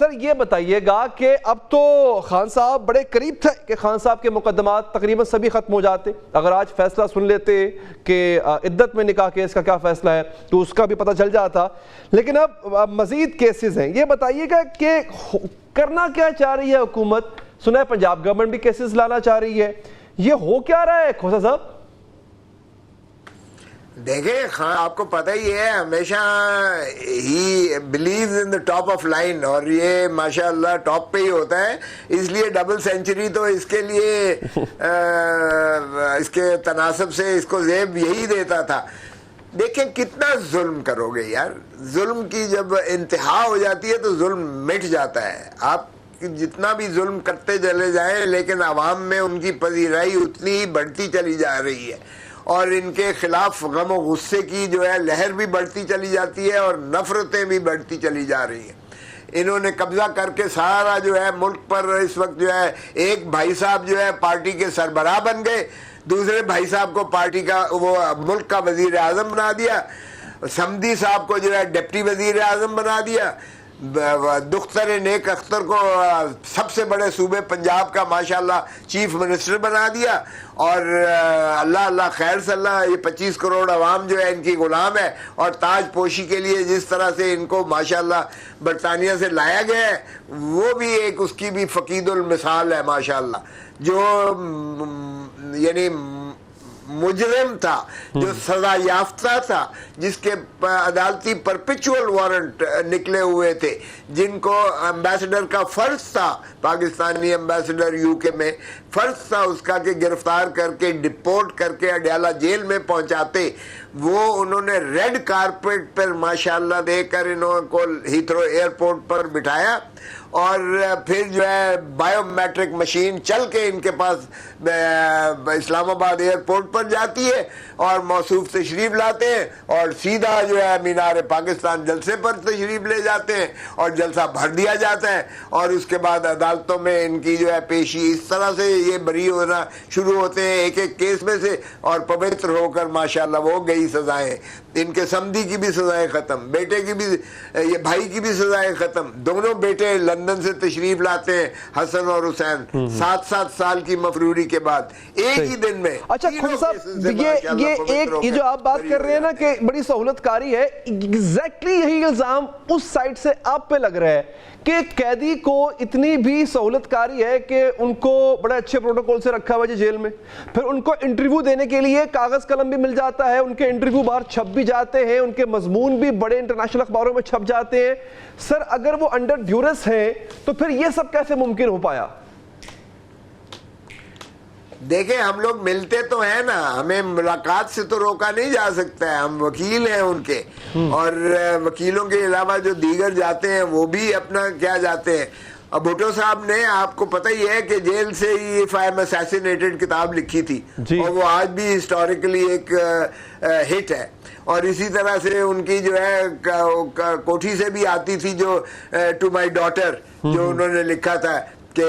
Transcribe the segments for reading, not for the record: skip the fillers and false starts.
سر یہ بتائیے گا کہ اب تو خان صاحب بڑے قریب تھے کہ خان صاحب کے مقدمات تقریباً سبھی ختم ہو جاتے. اگر آج فیصلہ سن لیتے کہ عدت میں نکاح کیس کا کیا فیصلہ ہے تو اس کا بھی پتہ چل جاتا. لیکن اب مزید کیسز ہیں. یہ بتائیے گا کہ کرنا کیا چاہ رہی ہے حکومت؟ سنا ہے پنجاب گورنمنٹ بھی کیسز لانا چاہ رہی ہے. یہ ہو کیا رہا ہے کھوسا صاحب؟ دیکھیں خان آپ کو پتہ ہی ہے ہمیشہ ہی blues in the top of line اور یہ ماشاءاللہ ٹاپ پہ ہی ہوتا ہے. اس لیے ڈبل سینچری تو اس کے لیے اس کے تناسب سے اس کو زیب یہی دیتا تھا. دیکھیں کتنا ظلم کرو گے یار. ظلم کی جب انتہا ہو جاتی ہے تو ظلم مٹ جاتا ہے. آپ جتنا بھی ظلم کرتے چلے جائیں لیکن عوام میں ان کی پذیرائی اتنی ہی بڑھتی چلی جا رہی ہے اور ان کے خلاف غم و غصے کی جو ہے لہر بھی بڑھتی چلی جاتی ہے اور نفرتیں بھی بڑھتی چلی جا رہی ہیں. انہوں نے قبضہ کر کے سارا جو ہے ملک پر اس وقت جو ہے ایک بھائی صاحب جو ہے پارٹی کے سربراہ بن گئے, دوسرے بھائی صاحب کو پارٹی کا وہ ملک کا وزیر اعظم بنا دیا, سمدھی صاحب کو جو ہے ڈپٹی وزیر اعظم بنا دیا, دختر نیک اختر کو سب سے بڑے صوبے پنجاب کا ماشاءاللہ چیف منسٹر بنا دیا اور اللہ اللہ خیر صلی اللہ. یہ 25 کروڑ عوام جو ہے ان کی غلام ہے اور تاج پوشی کے لیے جس طرح سے ان کو ماشاءاللہ برطانیہ سے لایا گیا ہے وہ بھی ایک اس کی بھی فقید المثال ہے ماشاءاللہ. جو یعنی مجرم تھا, جو سزا یافتہ تھا, جس کے عدالتی پرپیچول وارنٹ نکلے ہوئے تھے, جن کو امبیسڈر کا فرض تھا, پاکستانی امبیسڈر یو کے میں فرض تھا اس کا کہ گرفتار کر کے ڈپورٹ کر کے اڈیالہ جیل میں پہنچاتے, وہ انہوں نے ریڈ کارپیٹ پر ماشاءاللہ دے کر انہوں کو ہیتھرو ایئرپورٹ پر بٹھایا اور پھر جو ہے بائیو میٹرک مشین چل کے ان کے پاس اسلام آباد ایئرپورٹ پر جاتی ہے اور موصوف تشریف لاتے ہیں اور سیدھا جو ہے مینار پاکستان جلسے پر تشریف لے جاتے ہیں اور جلسہ بھر دیا جاتا ہے اور اس کے بعد عدالتوں میں ان کی جو ہے پیشی. اس طرح سے یہ بری ہونا شروع ہوتے ہیں ایک ایک کیس میں سے اور پوتر ہو کر ماشاءاللہ وہ گئی سزائیں. ان کے سمدھی کی بھی سزائیں ختم, بیٹے کی بھی, یہ بھائی کی بھی سزائیں ختم. دونوں بیٹے لندن سے تشریف لاتے ہیں حسن اور حسین 7 سال کی مفروری کے بعد ایک ہی دن میں. اچھا خان صاحب یہ جو آپ بات کر رہے ہیں نا کہ بڑی سہولت کاری ہے, ایگزیکٹلی یہی الزام اس سائٹ سے آپ پہ لگ رہا ہے کہ قیدی کو اتنی بھی سہولت کاری ہے کہ ان کو بڑے اچھے پروٹوکول سے رکھا ہوا ہے جیل میں, پھر ان کو انٹرویو دینے کے لیے کاغذ قلم بھی مل جاتا ہے, ان کے انٹرویو باہر چھپ بھی جاتے ہیں, ان کے مضمون بھی بڑے انٹرنیشنل اخباروں میں چھپ جاتے ہیں. سر اگر وہ انڈر ڈیورس ہیں تو پھر یہ سب کیسے ممکن ہو پایا؟ دیکھیں ہم لوگ ملتے تو ہیں نا, ہمیں ملاقات سے تو روکا نہیں جا سکتا ہے, ہم وکیل ہیں ان کے اور وکیلوں کے علاوہ جو دیگر جاتے ہیں وہ بھی اپنا کیا جاتے ہیں. اب بھٹو صاحب نے آپ کو پتہ ہی ہے کہ جیل سے ہی if I am assassinated کتاب لکھی تھی اور وہ آج بھی ہسٹوریکلی ایک ہٹ ہے. اور اسی طرح سے ان کی جو ہے کوٹھی سے بھی آتی تھی جو ٹو مائی ڈاٹر جو انہوں نے لکھا تھا کہ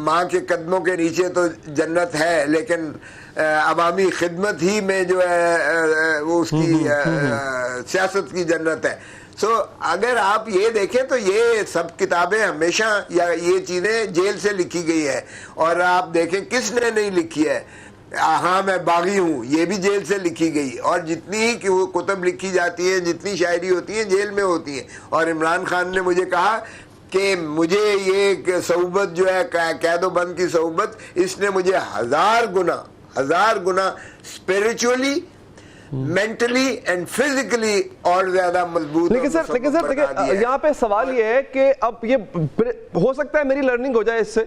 ماں کے قدموں کے نیچے تو جنت ہے لیکن عوامی خدمت ہی میں جو ہے وہ اس کی سیاست کی جنت ہے. سو اگر آپ یہ دیکھیں تو یہ سب کتابیں ہمیشہ یا یہ چیزیں جیل سے لکھی گئی ہے. اور آپ دیکھیں کس نے نہیں لکھی ہے, ہاں میں باغی ہوں یہ بھی جیل سے لکھی گئی, اور جتنی ہی کتب لکھی جاتی ہیں جتنی شاعری ہوتی ہیں جیل میں ہوتی ہیں. اور عمران خان نے مجھے کہا کہ مجھے یہ صحبت جو ہے قید و بند کی صحبت اس نے مجھے 1000 گنا اسپریچولی مینٹلی اینڈ فزیکلی اور زیادہ مضبوط. لیکن سر یہاں پہ سوال یہ ہے کہ اب یہ ہو سکتا ہے میری لرننگ ہو جائے اس سے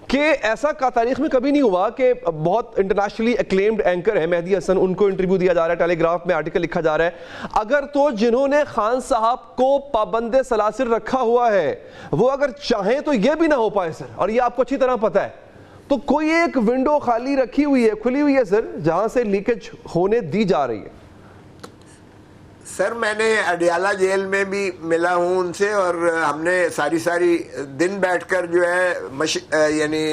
کہ ایسا کا تاریخ میں کبھی نہیں ہوا کہ بہت انٹرنیشنلی ایکلیمڈ اینکر ہے مہدی حسن, ان کو انٹرویو دیا جا رہا ہے, ٹیلی گراف میں آرٹیکل لکھا جا رہا ہے. اگر تو جنہوں نے خان صاحب کو پابند سلاسل رکھا ہوا ہے وہ اگر چاہیں تو یہ بھی نہ ہو پائے سر, اور یہ آپ کو اچھی طرح پتہ ہے. تو کوئی ایک ونڈو خالی رکھی ہوئی ہے, کھلی ہوئی ہے سر, جہاں سے لیکیج ہونے دی جا رہی ہے. سر میں نے اڈیالہ جیل میں بھی ملا ہوں ان سے اور ہم نے ساری دن بیٹھ کر جو ہے یعنی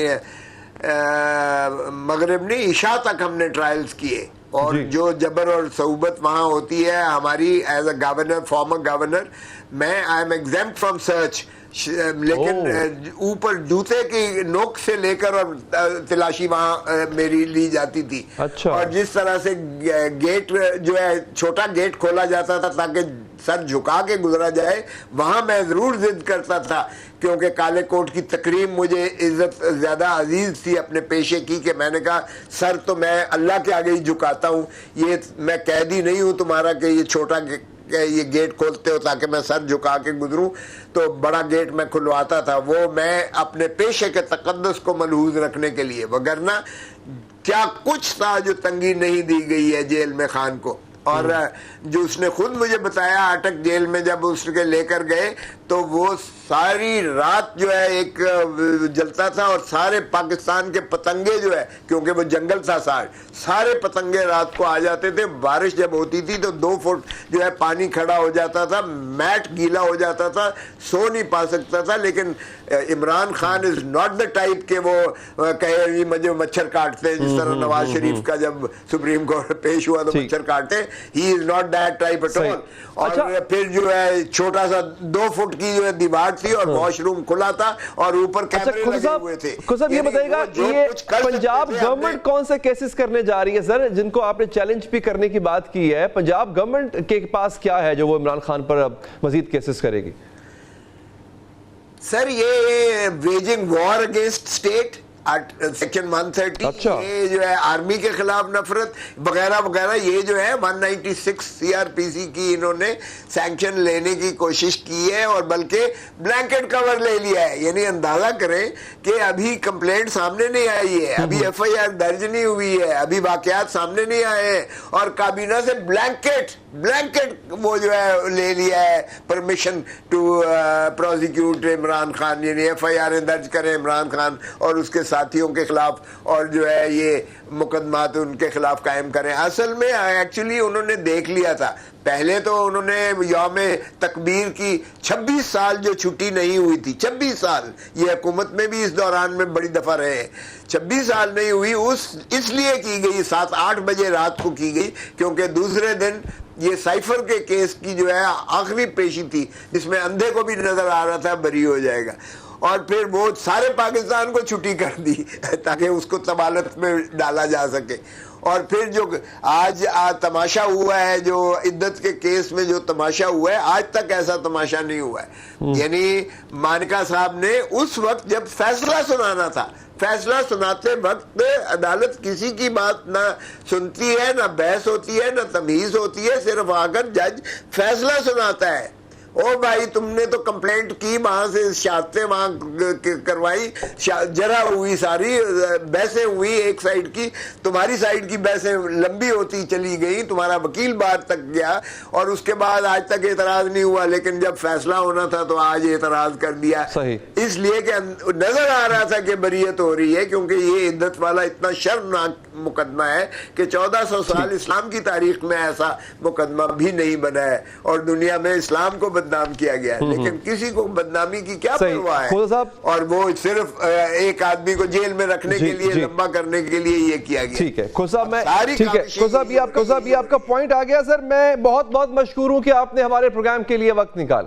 مغرب نہیں عشاء تک ہم نے ٹرائلز کیے اور جو جبر اور صعوبت وہاں ہوتی ہے ہماری as a governor, farmer governor, میں I am exempt from search. لیکن اوپر جوتے کی نوک سے لے کر اور تلاشی وہاں میری لی جاتی تھی. اور جس طرح سے گیٹ جو ہے چھوٹا گیٹ کھولا جاتا تھا تاکہ سر جھکا کے گزرا جائے, وہاں میں ضرور ضد کرتا تھا, کیونکہ کالے کوٹ کی تکریم مجھے عزت زیادہ عزیز تھی اپنے پیشے کی, کہ میں نے کہا سر تو میں اللہ کے آگے ہی جھکاتا ہوں, یہ میں قیدی نہیں ہوں تمہارا کہ یہ چھوٹا یہ گیٹ کھولتے ہو تاکہ میں سر جھکا کے گزروں. تو بڑا گیٹ میں کھلواتا تھا, وہ میں اپنے پیشے کے تقدس کو ملحوظ رکھنے کے لیے, وگرنہ کیا کچھ تھا جو تنگی نہیں دی گئی ہے جیل میں خان کو. اور جو اس نے خود مجھے بتایا اٹک جیل میں جب اس کے لے کر گئے تو وہ ساری رات جو ہے ایک جلتا تھا, اور سارے پاکستان کے پتنگے جو ہے, کیونکہ وہ جنگل تھا سارے پتنگے رات کو آ جاتے تھے. بارش جب ہوتی تھی تو 2 فٹ جو ہے پانی کھڑا ہو جاتا تھا, میٹ گیلا ہو جاتا تھا, سو نہیں پا سکتا تھا. لیکن Imran Khan is not the type کہ وہ کہے مجھے مچھر کاٹتے ہیں, جس طرح نواز شریف کا جب سپریم کورٹ پیش ہوا تو مچھر کاٹتے. He is not that type at all. اور پھر جو ہے چھوٹا سا 2 فٹ کی جو ہے دیوار تھی, اور واش روم کھلا تھا, اور اوپر کیمرے لگے ہوئے تھے. صاحب یہ بتائیے گا, یہ پنجاب گورنمنٹ کون سے کیسز کرنے جا رہی ہے سر, جن کو آپ نے چیلنج بھی کرنے کی بات کی ہے؟ پنجاب گورنمنٹ کے پاس کیا ہے جو وہ عمران خان پر اب مزید کیسز کرے گی؟ سر یہ waging war against state section 130, یہ جو ہے آرمی کے خلاف نفرت وغیرہ وغیرہ, یہ جو ہے 196 CRPC کی انہوں نے سینکشن لینے کی کوشش کی ہے, اور بلکہ بلینکٹ کور لے لیا ہے. یعنی اندازہ کریں کہ ابھی کمپلینٹ سامنے نہیں آئی ہے, ابھی FIR درج نہیں ہوئی ہے, ابھی واقعات سامنے نہیں آئے ہیں, اور کابینہ سے بلینکٹ وہ جو ہے لے لیا ہے پرمیشن ٹو پروزیکیوٹ عمران خان, یعنی FIR درج کریں عمران خان اور اس کے ساتھیوں کے خلاف, اور جو ہے یہ مقدمات ان کے خلاف قائم کریں. اصل میں ایکچولی انہوں نے دیکھ لیا تھا, پہلے تو انہوں نے یوم تکبیر کی 26 سال جو چھٹی نہیں ہوئی تھی, 26 سال, یہ حکومت میں بھی اس دوران میں بڑی دفعہ رہے ہیں, 26 سال نہیں ہوئی, اس لیے کی گئی 7-8 بجے رات کو کی گئی, کیونکہ دوسرے دن یہ سائفر کے کیس کی جو ہے آخری پیشی تھی, جس میں اندھے کو بھی نظر آ رہا تھا بری ہو جائے گا, اور پھر وہ سارے پاکستان کو چھٹی کر دی تاکہ اس کو طوالت میں ڈالا جا سکے. اور پھر جو آج تماشا ہوا ہے, جو عدت کے کیس میں جو تماشا ہوا ہے, آج تک ایسا تماشا نہیں ہوا ہے. یعنی مانیکا صاحب نے اس وقت جب فیصلہ سنانا تھا, فیصلہ سناتے وقت عدالت کسی کی بات نہ سنتی ہے, نہ بحث ہوتی ہے, نہ تمیز ہوتی ہے, صرف آ کر جج فیصلہ سناتا ہے. او بھائی تم نے تو کمپلینٹ کی, وہاں سے شہادتیں وہاں کروائی, جرح ہوئی, ساری بحثیں ہوئی, ایک سائیڈ کی, تمہاری سائیڈ کی بحثیں لمبی ہوتی چلی گئی, تمہارا وکیل باہر تک گیا, اور اس کے بعد آج تک اعتراض نہیں ہوا, لیکن جب فیصلہ ہونا تھا تو آج اعتراض کر دیا. اس لیے کہ نظر آ رہا تھا کہ بریت ہو رہی ہے, کیونکہ یہ عدت والا اتنا شرمناک مقدمہ ہے کہ 1400 سال اسلام کی تاریخ میں ایسا مقدمہ بھی نہیں بنا ہے, اور دنیا میں اسلام کو بدنام کیا گیا ہے, لیکن کسی کو بدنامی کی کیا پرواہ ہے, اور وہ صرف ایک آدمی کو جیل میں رکھنے کے لیے, لمبا کرنے کے لیے یہ کیا گیا. ٹھیک ہے کھو صاحب, یہ آپ کا پوائنٹ آ گیا سر. میں بہت مشکور ہوں کہ آپ نے ہمارے پروگرام کے لیے وقت نکال.